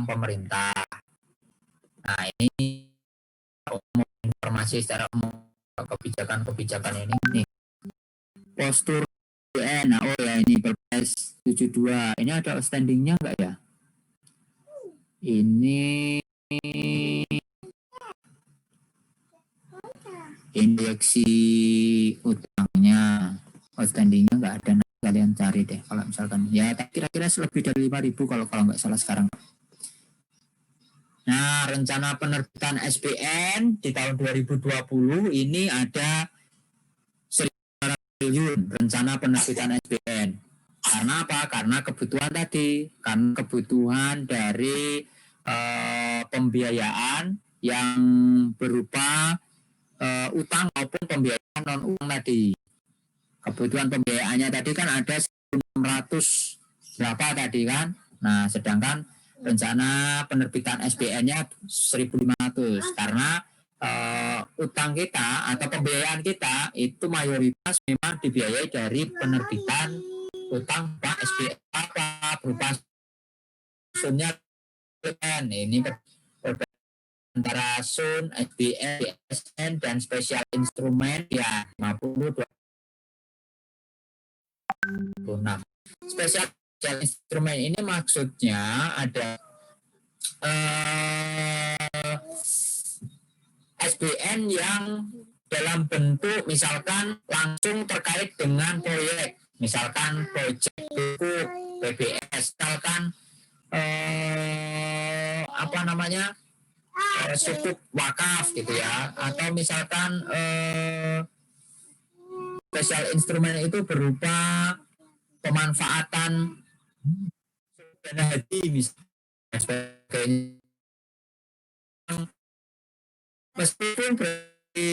utang pemerintah. Nah, ini informasi secara umum kebijakan-kebijakan ini nih. Postur BN, oh ya ini Perpres 72. Ini ada outstandingnya enggak ya? Ini indeksi utangnya, outstandingnya enggak ada. Nah, kalian cari deh kalau misalkan ya kira-kira lebih dari 5.000 kalau nggak salah sekarang. Nah, rencana penerbitan SPN di tahun 2020 ini ada 1.000 triliun rencana penerbitan SPN. Karena apa? Karena kebutuhan tadi, karena kebutuhan dari pembiayaan yang berupa utang maupun pembiayaan non utang tadi. Kebutuhan pembiayaannya tadi kan ada 1.600 berapa tadi kan? Nah, sedangkan rencana penerbitan SPN-nya 1.500 karena utang kita atau pembiayaan kita itu mayoritas memang dibiayai dari penerbitan utang Pak SPN apa berupa sunnya ini antara sun, SBN, DSN dan spesial instrumen ya 50 26. Spesial instrumen ini maksudnya ada SBN yang dalam bentuk misalkan langsung terkait dengan proyek, misalkan proyek buku PBS, misalkan sukuk wakaf gitu ya, atau misalkan spesial instrumen itu berupa pemanfaatan dana haji misalnya sebagainya. Meskipun berarti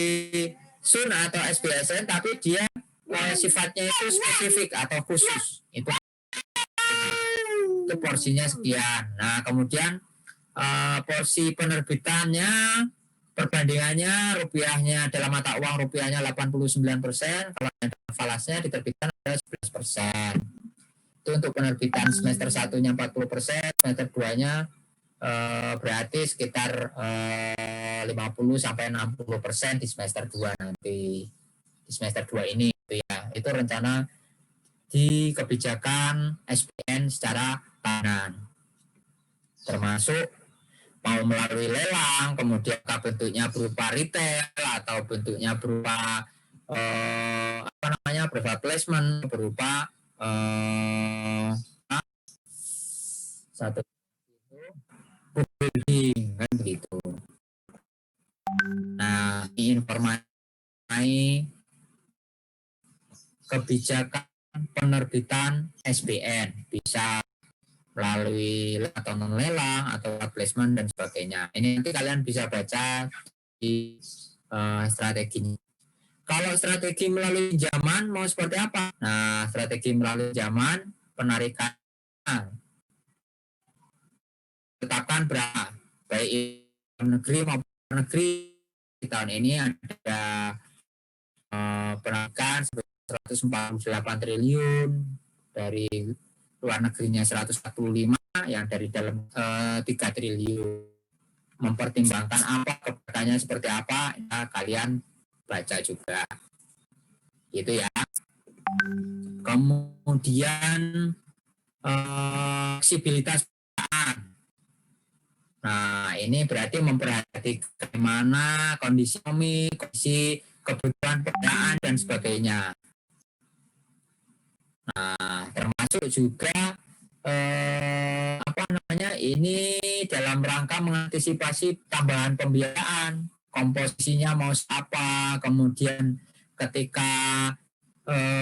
sun atau SBSN tapi dia sifatnya itu spesifik atau khusus. Itu porsinya sekian. Nah, kemudian porsi penerbitannya perbandingannya rupiahnya dalam mata uang rupiahnya 89%, kalau falasnya diterbitkan ada 11%. Itu untuk penerbitan semester 1-nya 40%, semester 2-nya berarti sekitar 50-60% di semester 2 nanti. Di semester 2 ini gitu ya. Itu rencana di kebijakan SPN secara tahunan. Termasuk mau melalui lelang, kemudian bentuknya berupa retail atau bentuknya berupa berupa placement, berupa satu building kan begitu. Nah, informasi kebijakan penerbitan SPN bisa melalui atau non lelang atau placement dan sebagainya. Ini nanti kalian bisa baca di strateginya. Kalau strategi melalui zaman mau seperti apa? Nah, strategi melalui zaman penarikan tetapkan berapa baik negeri maupun negeri. Di tahun ini ada penarikan 148 triliun, dari luar negerinya 145, yang dari dalam 3 triliun. Mempertimbangkan apa kebijakannya seperti apa, ya kalian baca juga. Gitu ya. Kemudian fleksibilitas pekerjaan. Nah, ini berarti memperhatikan bagaimana kondisi ekonomi, kondisi kebutuhan pekerjaan dan sebagainya. Nah, termasuk juga ini dalam rangka mengantisipasi tambahan pembiayaan, komposisinya mau apa, kemudian ketika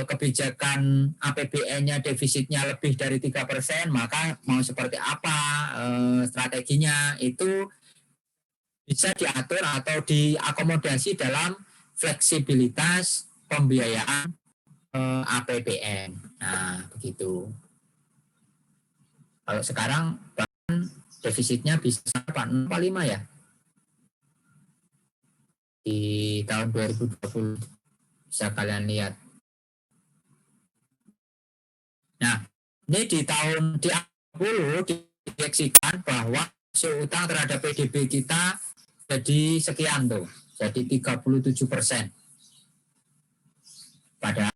kebijakan APBN-nya defisitnya lebih dari 3%, maka mau seperti apa strateginya, itu bisa diatur atau diakomodasi dalam fleksibilitas pembiayaan APBN. Nah, begitu. Kalau sekarang bahkan defisitnya bisa sampai 4,5 ya di tahun 2020, bisa kalian lihat. Nah, ini di tahun 2020 diproyeksikan bahwa rasio utang terhadap PDB kita jadi sekian tuh, jadi 37%. Padahal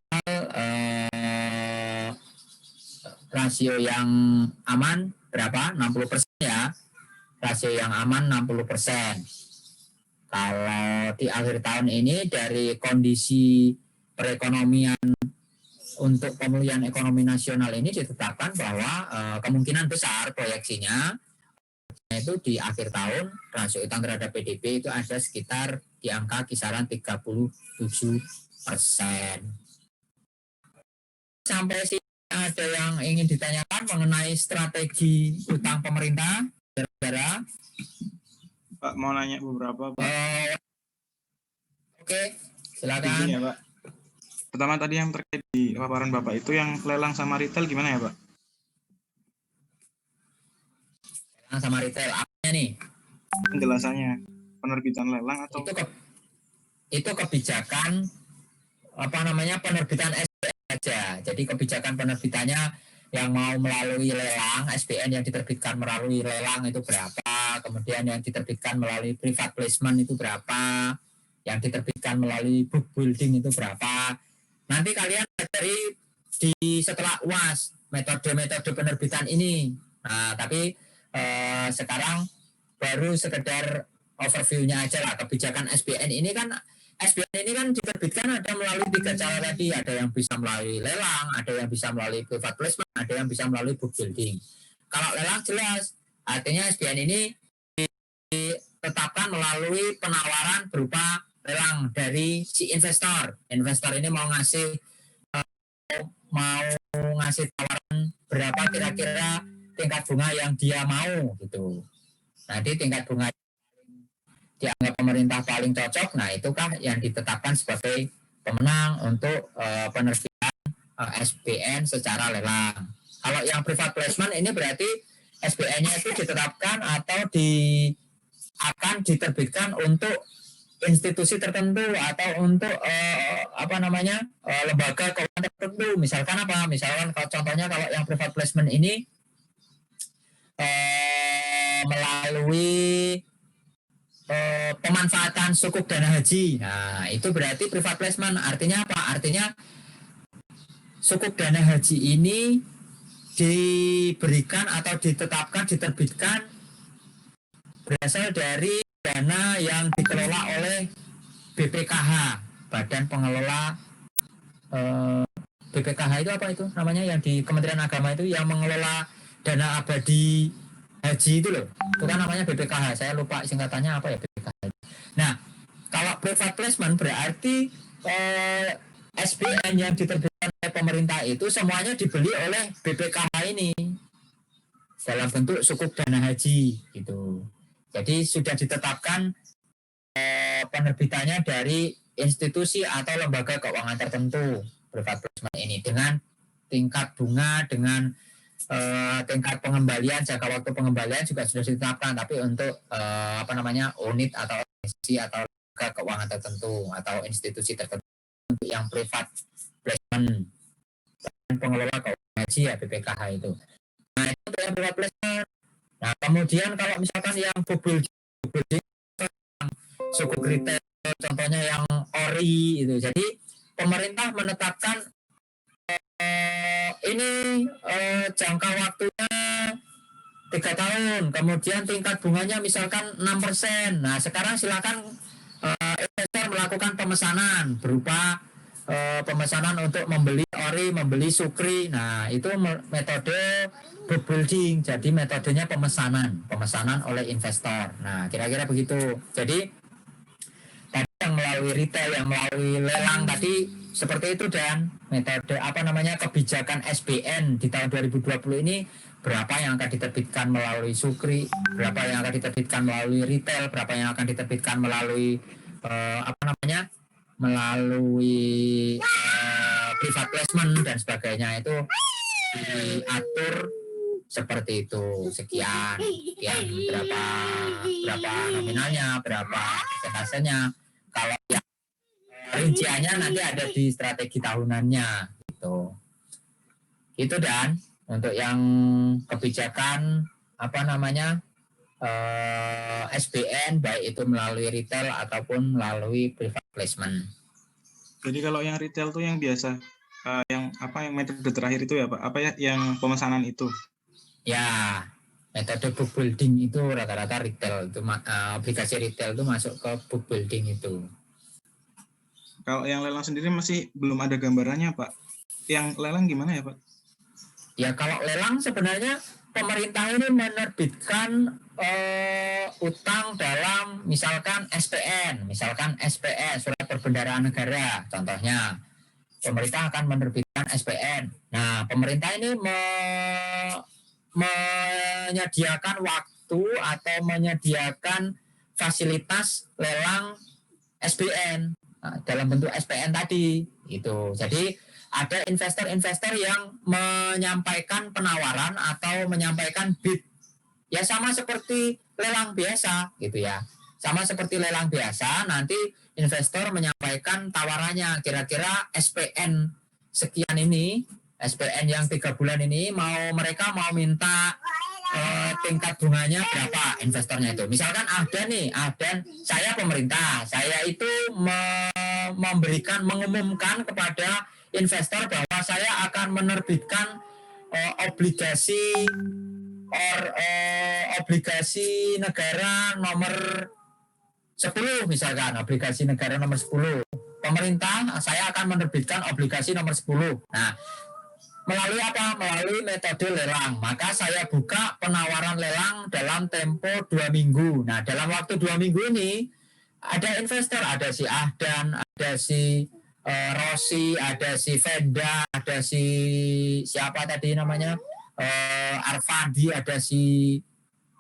rasio yang aman berapa? 60% ya. Rasio yang aman 60%. Kalau di akhir tahun ini dari kondisi perekonomian untuk pemulihan ekonomi nasional ini ditetapkan bahwa kemungkinan besar proyeksinya itu di akhir tahun rasio utang terhadap PDB itu ada sekitar di angka kisaran 37%. Sampai sini ada yang ingin ditanyakan mengenai strategi utang pemerintah, saudara? Pak, mau nanya beberapa, Pak. Oke, silakan. Ya, Pak. Pertama tadi yang terkait di paparan Bapak itu yang lelang sama retail gimana ya, Pak? Lelang sama retail, apa nih? Penjelasannya, penerbitan lelang atau? Itu kebijakan, penerbitan SPN aja. Jadi kebijakan penerbitannya yang mau melalui lelang, SPN yang diterbitkan melalui lelang itu berapa, kemudian yang diterbitkan melalui private placement itu berapa, yang diterbitkan melalui book building itu berapa. Nanti kalian dari setelah UAS metode-metode penerbitan ini. Nah, tapi sekarang baru sekedar overview-nya aja lah. Kebijakan SPN ini kan diterbitkan ada melalui 3 cara tadi, ada yang bisa melalui lelang, ada yang bisa melalui private placement, ada yang bisa melalui book building. Kalau lelang jelas, artinya SPN ini ditetapkan melalui penawaran berupa lelang dari si investor. Investor ini mau ngasih tawaran berapa kira-kira tingkat bunga yang dia mau gitu. Nanti tingkat bunga dianggap pemerintah paling cocok, nah itukah yang ditetapkan sebagai pemenang untuk penerbitan SPN secara lelang. Kalau yang private placement ini berarti SPN-nya itu ditetapkan atau akan diterbitkan untuk institusi tertentu atau untuk lembaga keuangan tertentu. Misalkan apa? Misalkan contohnya kalau yang private placement ini melalui pemanfaatan sukuk dana haji. Nah, itu berarti private placement. Artinya apa? Artinya sukuk dana haji ini diberikan atau ditetapkan, diterbitkan berasal dari dana yang dikelola oleh BPKH, Badan Pengelola BPKH itu apa itu namanya yang di Kementerian Agama itu yang mengelola dana abadi haji itu loh. Itu kan namanya BPKH. Saya lupa singkatannya apa ya BPKH. Nah, kalau private placement berarti SPN yang diterbitkan oleh pemerintah itu semuanya dibeli oleh BPKH ini dalam bentuk sukuk dana haji gitu. Jadi sudah ditetapkan penerbitannya dari institusi atau lembaga keuangan tertentu private placement ini dengan tingkat bunga, dengan tingkat pengembalian, jangka waktu pengembalian juga sudah ditetapkan, tapi untuk unit atau institusi atau lembaga keuangan tertentu atau institusi tertentu untuk yang private placement dan pengelola keuangan haji ya BPKH itu. Nah itu untuk yang private placement. Nah kemudian kalau misalkan yang book building suku retail contohnya yang ori itu, jadi pemerintah menetapkan ini jangka waktunya 3 tahun, kemudian tingkat bunganya misalkan 6%. Nah sekarang silakan investor melakukan pemesanan berupa pemesanan untuk membeli ori, membeli sukri. Nah itu metode book building, jadi metodenya pemesanan oleh investor. Nah kira-kira begitu. Jadi tadi yang melalui retail, yang melalui lelang tadi seperti itu, dan metode kebijakan SPN di tahun 2020 ini berapa yang akan diterbitkan melalui sukri, berapa yang akan diterbitkan melalui retail, berapa yang akan diterbitkan melalui private placement dan sebagainya, itu diatur seperti itu. Sekian berapa nominalnya, berapa persentasenya. Kalau yang rinciannya nanti ada di strategi tahunannya gitu. Itu dan untuk yang kebijakan SBN, baik itu melalui retail ataupun melalui private placement. Jadi kalau yang retail tuh yang biasa, yang metode terakhir itu ya Pak, yang pemesanan itu? Ya, metode book building itu rata-rata retail itu, aplikasi retail itu masuk ke book building itu. Kalau yang lelang sendiri masih belum ada gambarannya Pak. Yang lelang gimana ya Pak? Ya kalau lelang sebenarnya pemerintah ini menerbitkan utang dalam misalkan SPN, surat perbendaharaan negara. Contohnya pemerintah akan menerbitkan SPN. Nah, pemerintah ini menyediakan waktu atau menyediakan fasilitas lelang SBN dalam bentuk SPN tadi. Itu. Jadi ada investor-investor yang menyampaikan penawaran atau menyampaikan bid. Ya sama seperti lelang biasa gitu ya. Sama seperti lelang biasa, nanti investor menyampaikan tawarannya, kira-kira SPN sekian ini, SPN yang 3 bulan ini mereka mau minta tingkat bunganya berapa investornya itu. Misalkan ada saya pemerintah, saya itu mengumumkan kepada investor bahwa saya akan menerbitkan obligasi negara nomor 10 misalkan, obligasi negara nomor 10. Pemerintah saya akan menerbitkan obligasi nomor 10. Nah, melalui apa? Melalui metode lelang. Maka saya buka penawaran lelang dalam tempo 2 minggu. Nah, dalam waktu 2 minggu ini ada investor, ada si Ahdan, ada si Rossi, ada si Venda, ada si siapa tadi namanya, Arfandi, ada si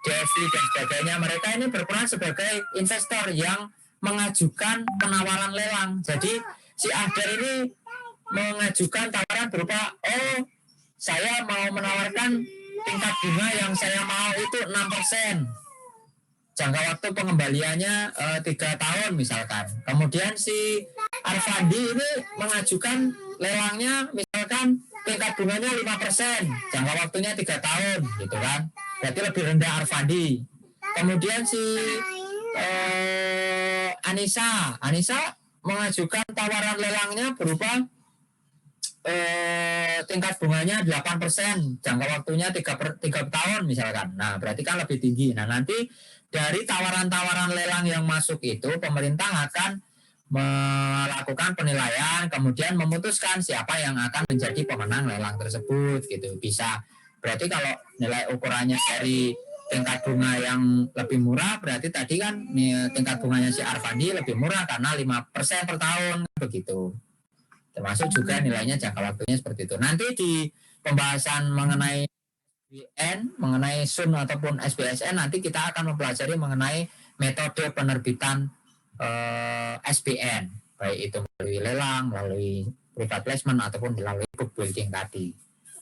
Devi dan sebagainya. Mereka ini berperan sebagai investor yang mengajukan penawaran lelang. Jadi si Ahdan ini mengajukan tawaran berupa, saya mau menawarkan tingkat bunga yang saya mau itu 6%. Jangka waktu pengembaliannya 3 tahun misalkan. Kemudian si Arfandi ini mengajukan lelangnya misalkan tingkat bunganya 5%. Jangka waktunya 3 tahun gitu kan. Berarti lebih rendah Arfandi. Kemudian si Anissa mengajukan tawaran lelangnya berupa tingkat bunganya 8%, jangka waktunya 3 tahun misalkan. Nah, berarti kan lebih tinggi. Nah, nanti dari tawaran-tawaran lelang yang masuk itu, pemerintah akan melakukan penilaian, kemudian memutuskan siapa yang akan menjadi pemenang lelang tersebut gitu. Bisa. Berarti kalau nilai ukurannya dari tingkat bunga yang lebih murah, berarti tadi kan tingkat bunganya si Arfandi lebih murah karena 5% per tahun begitu. Termasuk juga nilainya jangka waktunya seperti itu. Nanti di pembahasan mengenai SBN, mengenai SUN ataupun SBSN, nanti kita akan mempelajari mengenai metode penerbitan SBN, baik itu melalui lelang, melalui private placement ataupun melalui book building tadi.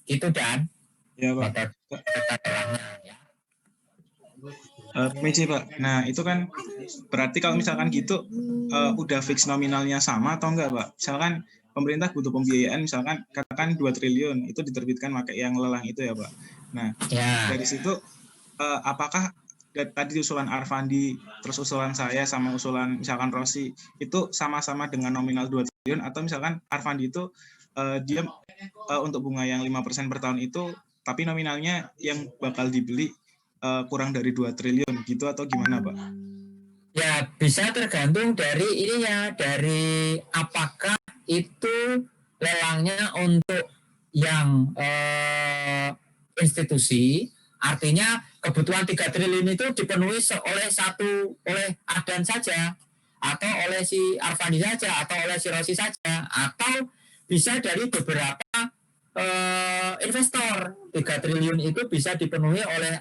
Gitu Dan. Ya Pak. Metode lelangnya ya. Permisi Pak. Nah itu kan berarti kalau misalkan gitu udah fix nominalnya sama atau enggak Pak? Misalkan pemerintah butuh pembiayaan, misalkan katakan 2 triliun itu diterbitkan pakai yang lelang itu ya Pak. Nah dari situ apakah tadi usulan Arfandi, terus usulan saya sama usulan misalkan Rossi itu sama-sama dengan nominal 2 triliun atau misalkan Arfandi itu dia untuk bunga yang 5% per tahun itu tapi nominalnya yang bakal dibeli kurang dari 2 triliun gitu atau gimana Pak? Ya bisa tergantung dari ininya, dari apakah itu lelangnya untuk yang institusi, artinya kebutuhan 3 triliun itu dipenuhi oleh Ahdan saja, atau oleh si Arfandi saja, atau oleh si Rossi saja, atau bisa dari beberapa investor. 3 triliun itu bisa dipenuhi oleh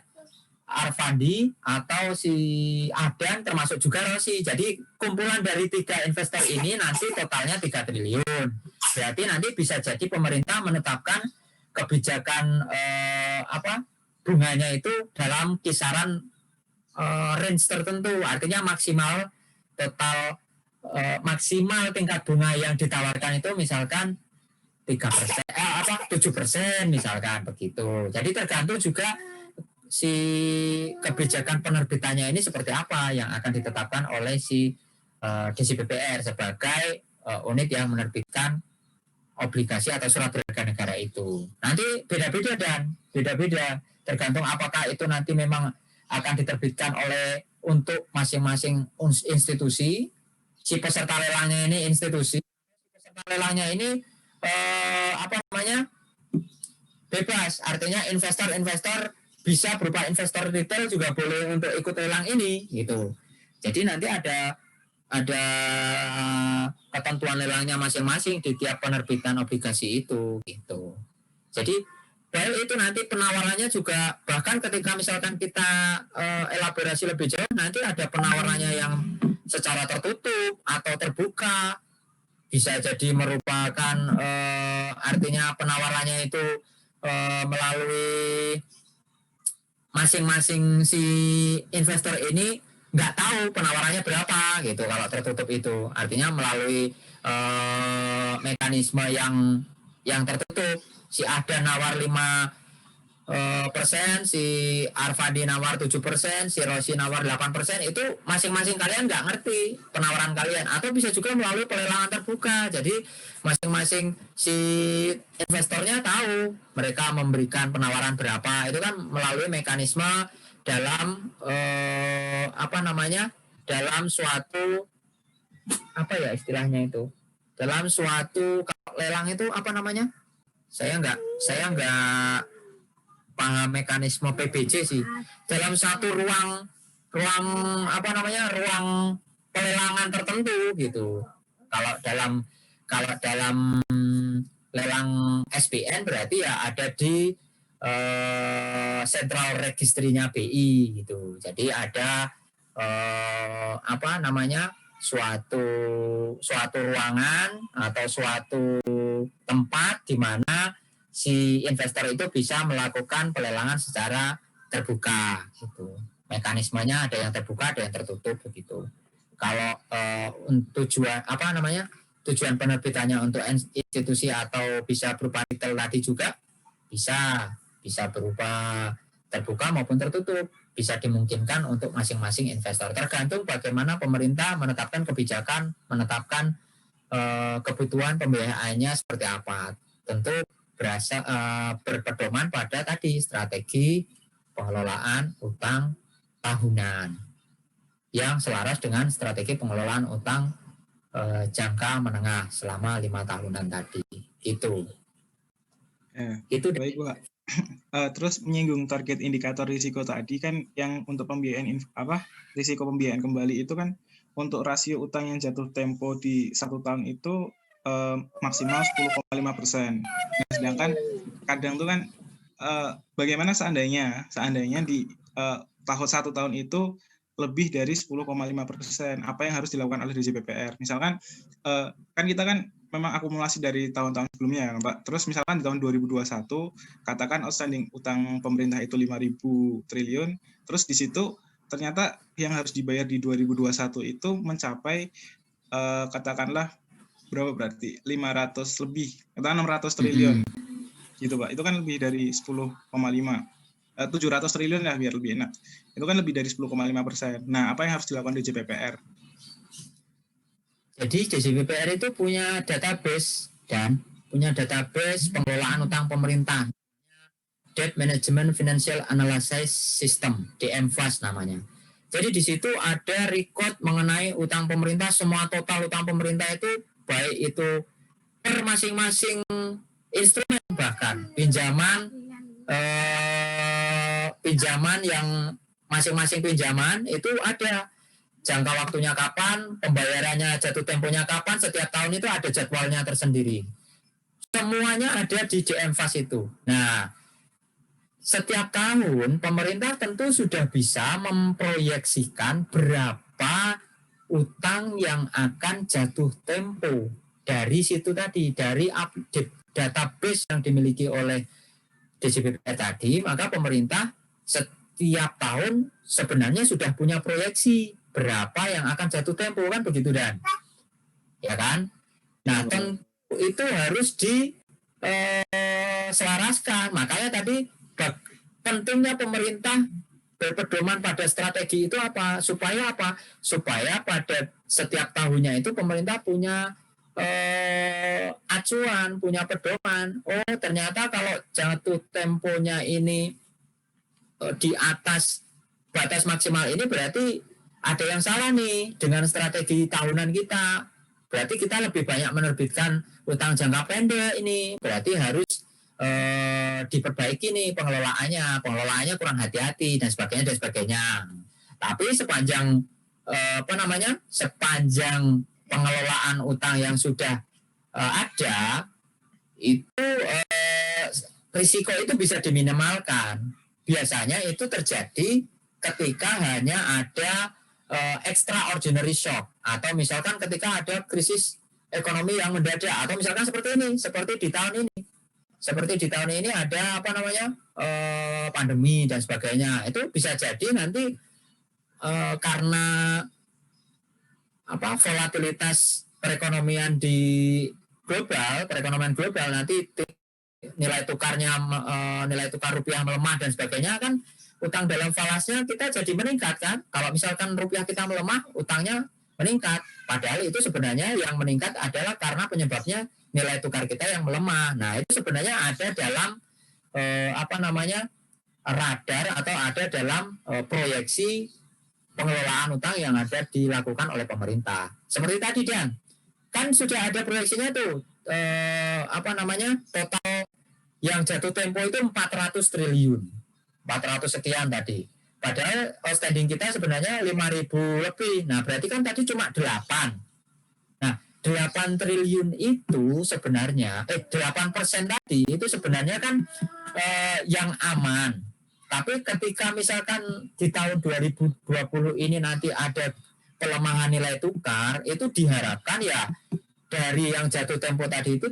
Arfandi atau si Ahdan termasuk juga Rossi. Jadi kumpulan dari 3 investor ini nanti totalnya 3 triliun. Berarti nanti bisa jadi pemerintah menetapkan kebijakan bunganya itu dalam kisaran range tertentu. Artinya maksimal tingkat bunga yang ditawarkan itu misalkan 3%, 7% misalkan begitu. Jadi tergantung juga si kebijakan penerbitannya ini seperti apa yang akan ditetapkan oleh si DCPPR sebagai unit yang menerbitkan obligasi atau surat berharga negara itu. Nanti beda-beda dan beda-beda tergantung apakah itu nanti memang akan diterbitkan oleh untuk masing-masing institusi. Si peserta lelangnya ini institusi, peserta lelangnya ini apa namanya bebas, artinya investor-investor bisa berupa investor retail juga boleh untuk ikut lelang ini gitu. Jadi nanti ada ketentuan lelangnya masing-masing di tiap penerbitan obligasi itu gitu. Jadi baik itu nanti penawarannya juga bahkan ketika misalkan kita elaborasi lebih jauh nanti ada penawarannya yang secara tertutup atau terbuka, bisa jadi merupakan artinya penawarannya itu melalui masing-masing si investor ini nggak tahu penawarannya berapa gitu kalau tertutup itu, artinya melalui mekanisme yang tertutup, si Ada nawar 5%, si Arfadi nawar 7%, si Rosi nawar 8%, itu masing-masing kalian nggak ngerti penawaran kalian, atau bisa juga melalui pelelangan terbuka, jadi masing-masing si investornya tahu mereka memberikan penawaran berapa, itu kan melalui mekanisme dalam dalam suatu apa ya istilahnya itu, dalam suatu lelang itu apa namanya, saya nggak paham mekanisme PBJ sih, dalam satu ruang pelelangan tertentu gitu. Kalau dalam lelang SBN berarti ya ada di sentral registrinya BI gitu. Jadi ada suatu ruangan atau suatu tempat di mana si investor itu bisa melakukan pelelangan secara terbuka gitu. Mekanismenya ada yang terbuka, ada yang tertutup begitu. Kalau tujuan penerbitannya untuk institusi atau bisa berupa retail tadi juga bisa berupa terbuka maupun tertutup, bisa dimungkinkan untuk masing-masing investor, tergantung bagaimana pemerintah menetapkan kebijakan, menetapkan kebutuhan pembiayaannya seperti apa. Tentu berpedoman pada tadi strategi pengelolaan utang tahunan yang selaras dengan strategi pengelolaan utang jangka menengah selama 5 tahunan tadi. Itu baik Pak. Terus menyinggung target indikator risiko tadi kan, yang untuk pembiayaan risiko pembiayaan kembali itu kan untuk rasio utang yang jatuh tempo di 1 tahun itu maksimal 10,5%. Nah, sedangkan kadang tuh kan bagaimana seandainya di tahun 1 tahun itu lebih dari 10,5%, apa yang harus dilakukan oleh DCPPR? Misalkan kan kita kan memang akumulasi dari tahun-tahun sebelumnya ya Pak. Terus misalkan di tahun 2021 katakan outstanding utang pemerintah itu 5.000 triliun, terus di situ ternyata yang harus dibayar di 2021 itu mencapai katakanlah berapa berarti 500 lebih, katakan 600 triliun gitu Pak. Itu kan lebih dari 10,5, 700 triliun lah biar lebih enak. Itu kan lebih dari 10,5%. Nah, apa yang harus dilakukan DCPPR? Jadi DCPPR itu punya database pengelolaan utang pemerintah, Debt Management Financial Analysis System, DMFAS namanya. Jadi di situ ada record mengenai utang pemerintah, semua total utang pemerintah itu, baik itu per masing-masing instrumen, bahkan pinjaman yang masing-masing pinjaman itu ada jangka waktunya kapan, pembayarannya jatuh temponya kapan, setiap tahun itu ada jadwalnya tersendiri. Semuanya ada di DMFAS itu. Nah, setiap tahun pemerintah tentu sudah bisa memproyeksikan berapa utang yang akan jatuh tempo dari situ tadi, dari update database yang dimiliki oleh DCPPR tadi, maka pemerintah setiap tahun sebenarnya sudah punya proyeksi berapa yang akan jatuh tempo, kan begitu Dan? Ya kan? Nah, tentu itu harus diselaraskan. Makanya tadi pentingnya pemerintah berpedoman pada strategi itu apa? Supaya apa? Supaya pada setiap tahunnya itu pemerintah punya acuan, punya pedoman. Oh, ternyata kalau jatuh temponya ini di atas batas maksimal ini berarti ada yang salah nih dengan strategi tahunan kita. Berarti kita lebih banyak menerbitkan utang jangka pendek ini. Berarti harus diperbaiki nih pengelolaannya kurang hati-hati dan sebagainya. Tapi sepanjang sepanjang pengelolaan utang yang sudah ada itu risiko itu bisa diminimalkan. Biasanya itu terjadi ketika hanya ada extraordinary shock atau misalkan ketika ada krisis ekonomi yang mendadak atau misalkan seperti di tahun ini ada pandemi dan sebagainya. Itu bisa jadi nanti karena volatilitas perekonomian global nanti nilai tukar rupiah melemah dan sebagainya, kan utang dalam falasnya kita jadi meningkat kan. Kalau misalkan rupiah kita melemah, utangnya meningkat. Padahal itu sebenarnya yang meningkat adalah karena penyebabnya nilai tukar kita yang melemah. Nah, itu sebenarnya ada dalam radar atau ada dalam proyeksi pengelolaan utang yang ada dilakukan oleh pemerintah. Seperti tadi Dan, kan sudah ada proyeksinya tuh total yang jatuh tempo itu 400 triliun. 400 sekian tadi. Padahal outstanding kita sebenarnya 5.000 lebih. Nah, berarti kan tadi cuma 8. Nah, 8 triliun itu sebenarnya 8% tadi itu sebenarnya kan yang aman. Tapi ketika misalkan di tahun 2020 ini nanti ada pelemahan nilai tukar, itu diharapkan ya dari yang jatuh tempo tadi itu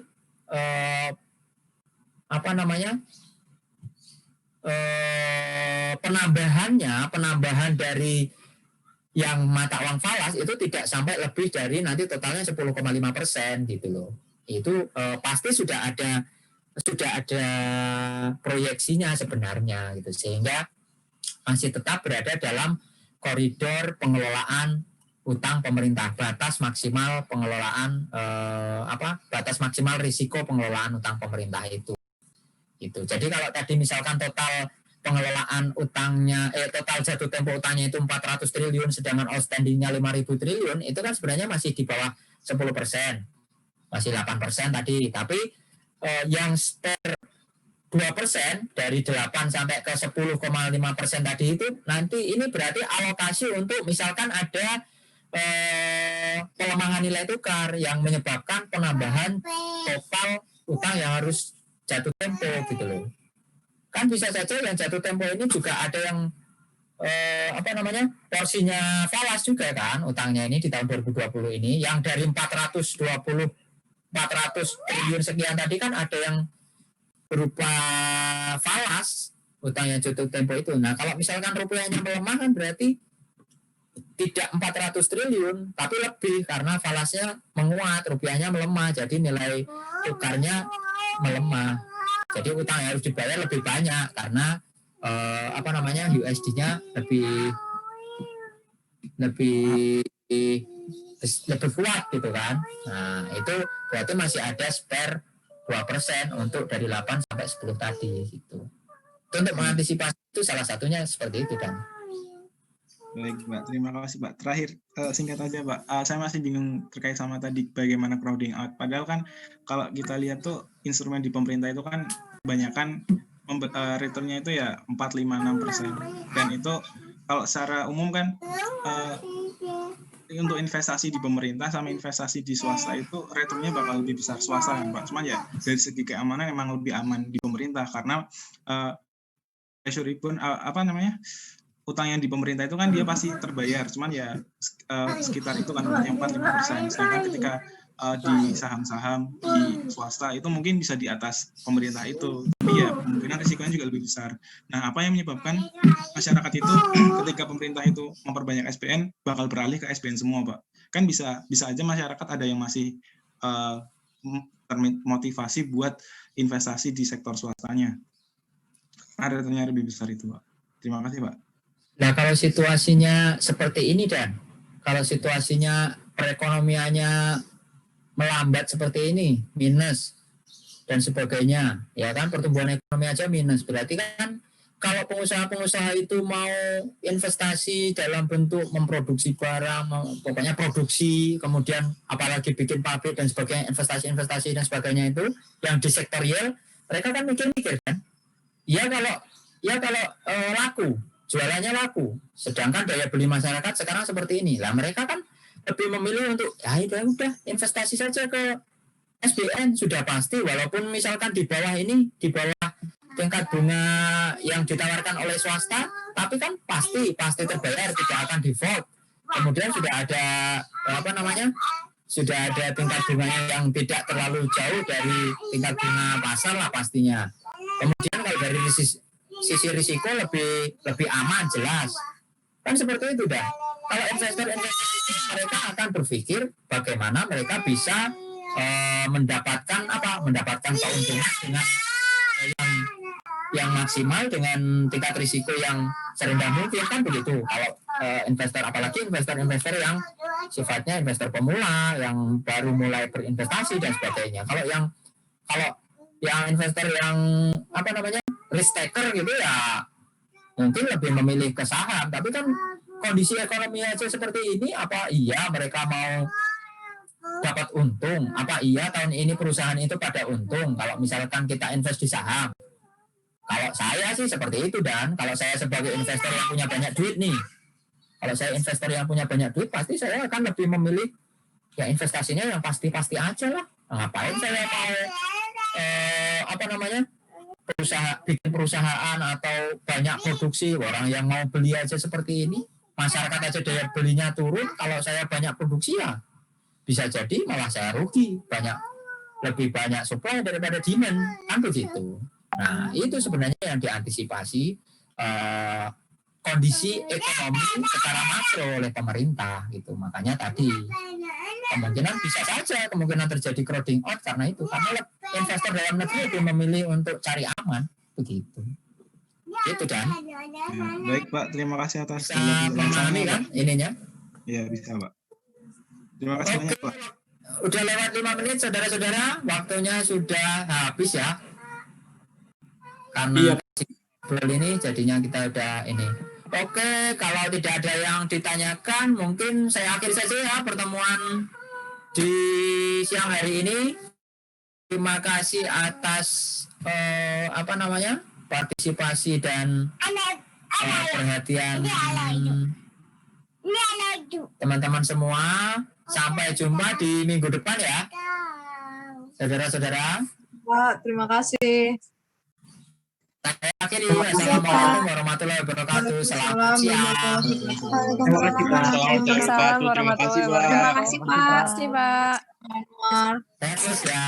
penambahan dari yang mata uang falas itu tidak sampai lebih dari nanti totalnya 10,5% gitu loh. Itu pasti sudah ada proyeksinya sebenarnya gitu, sehingga masih tetap berada dalam koridor pengelolaan utang pemerintah, batas maksimal pengelolaan batas maksimal risiko pengelolaan utang pemerintah itu. Jadi kalau tadi misalkan total pengelolaan utangnya total jatuh tempo utangnya itu 400 triliun sedangkan outstandingnya 5.000 triliun, itu kan sebenarnya masih di bawah 10%. Masih 8% tadi, tapi yang spare 2% dari 8 sampai ke 10,5% tadi itu nanti ini berarti alokasi untuk misalkan ada pelemahan nilai tukar yang menyebabkan penambahan total utang yang harus jatuh tempo gitu loh. Kan bisa saja yang jatuh tempo ini juga ada yang porsinya falas juga kan utangnya ini di tahun 2020 ini, yang dari 400 triliun sekian tadi kan ada yang berupa falas utang yang jatuh tempo itu. Nah, kalau misalkan rupiahnya melemah kan berarti tidak 400 triliun tapi lebih karena falasnya menguat, rupiahnya melemah, jadi nilai tukarnya melemah. Jadi utang yang harus dibayar lebih banyak karena USD-nya lebih kuat gitu kan. Nah, itu berarti masih ada spare 2% untuk dari 8 sampai 10 tadi gitu. Itu untuk mengantisipasi itu salah satunya seperti itu kan. Baik, Pak. Terima kasih, Pak. Terakhir, singkat aja, Pak. Saya masih bingung terkait sama tadi bagaimana crowding out. Padahal kan kalau kita lihat tuh instrumen di pemerintah itu kan kebanyakan returnnya itu ya 4, 5, 6%. Dan itu kalau secara umum kan untuk investasi di pemerintah sama investasi di swasta itu returnnya bakal lebih besar swasta kan, Pak. Cuman ya dari segi keamanan emang lebih aman di pemerintah karena utang yang di pemerintah itu kan dia pasti terbayar, cuman ya sekitar itu kan yang 4-5%. Sedangkan ketika di saham-saham di swasta itu mungkin bisa di atas pemerintah itu, tapi ya kemungkinan risikonya juga lebih besar. Nah, apa yang menyebabkan masyarakat itu ketika pemerintah itu memperbanyak SPN bakal beralih ke SPN semua, Pak? Kan bisa aja masyarakat ada yang masih termotivasi buat investasi di sektor swastanya. returnnya lebih besar itu, Pak. Terima kasih, Pak. Nah, kalau situasinya seperti ini, Dan, kalau situasinya perekonomiannya melambat seperti ini, minus dan sebagainya, ya kan, pertumbuhan ekonomi aja minus, berarti kan kalau pengusaha-pengusaha itu mau investasi dalam bentuk memproduksi barang, pokoknya produksi, kemudian apalagi bikin pabrik dan sebagainya, investasi-investasi dan sebagainya itu yang di sektor real, mereka kan mikir-mikir kan, ya kalau laku, jualannya laku, sedangkan daya beli masyarakat sekarang seperti ini, lah mereka kan lebih memilih untuk ya udah investasi saja ke SBN, sudah pasti, walaupun misalkan di bawah tingkat bunga yang ditawarkan oleh swasta, tapi kan pasti terbayar, tidak akan default. Kemudian sudah ada tingkat bunganya yang tidak terlalu jauh dari tingkat bunga pasar lah pastinya. Kemudian kalau dari sisi risiko lebih aman, jelas. Kan seperti itu dah. Kalau investor itu mereka akan berpikir bagaimana mereka bisa mendapatkan keuntungan dengan yang maksimal dengan tingkat risiko yang serendah mungkin, kan begitu. Kalau investor, apalagi investor yang sifatnya investor pemula yang baru mulai berinvestasi dan sebagainya. Kalau yang investor yang risk taker gitu ya mungkin lebih memilih ke saham. Tapi kan kondisi ekonomi aja seperti ini, apa iya mereka mau dapat untung? Apa iya tahun ini perusahaan itu pada untung kalau misalkan kita invest di saham? Kalau saya sih seperti itu, Dan kalau saya sebagai investor yang punya banyak duit nih, pasti saya akan lebih memilih ya investasinya yang pasti-pasti aja lah. Ngapain saya mau bikin perusahaan atau banyak produksi, orang yang mau beli aja seperti ini, masyarakat aja daya belinya turun, kalau saya banyak produksi ya bisa jadi malah saya rugi, lebih banyak supply daripada demand, kan begitu. Nah, itu sebenarnya yang diantisipasi kondisi ekonomi secara makro oleh pemerintah gitu. Makanya tadi kemungkinan terjadi crowding out karena investor dalam negeri lebih memilih untuk cari aman, begitu. Itu Dan. Ya, baik Pak, terima kasih atas bisa memahami kan ininya? Ya, bisa Pak. Terima kasih banyak Pak. Udah lewat 5 menit saudara-saudara, waktunya sudah habis ya. Karena ini jadinya kita udah ini. Oke, kalau tidak ada yang ditanyakan, mungkin saya akhiri saja ya pertemuan di siang hari ini. Terima kasih atas partisipasi dan perhatian teman-teman semua. Sampai jumpa di minggu depan ya, saudara-saudara. Pak, terima kasih. Saya akhiri. Assalamualaikum warahmatullahi wabarakatuh. Selamat siang. Terima kasih Pak. Waalaikumsalam warahmatullahi wabarakatuh. Terima kasih Pak. Terima kasih Pak. Terus ya.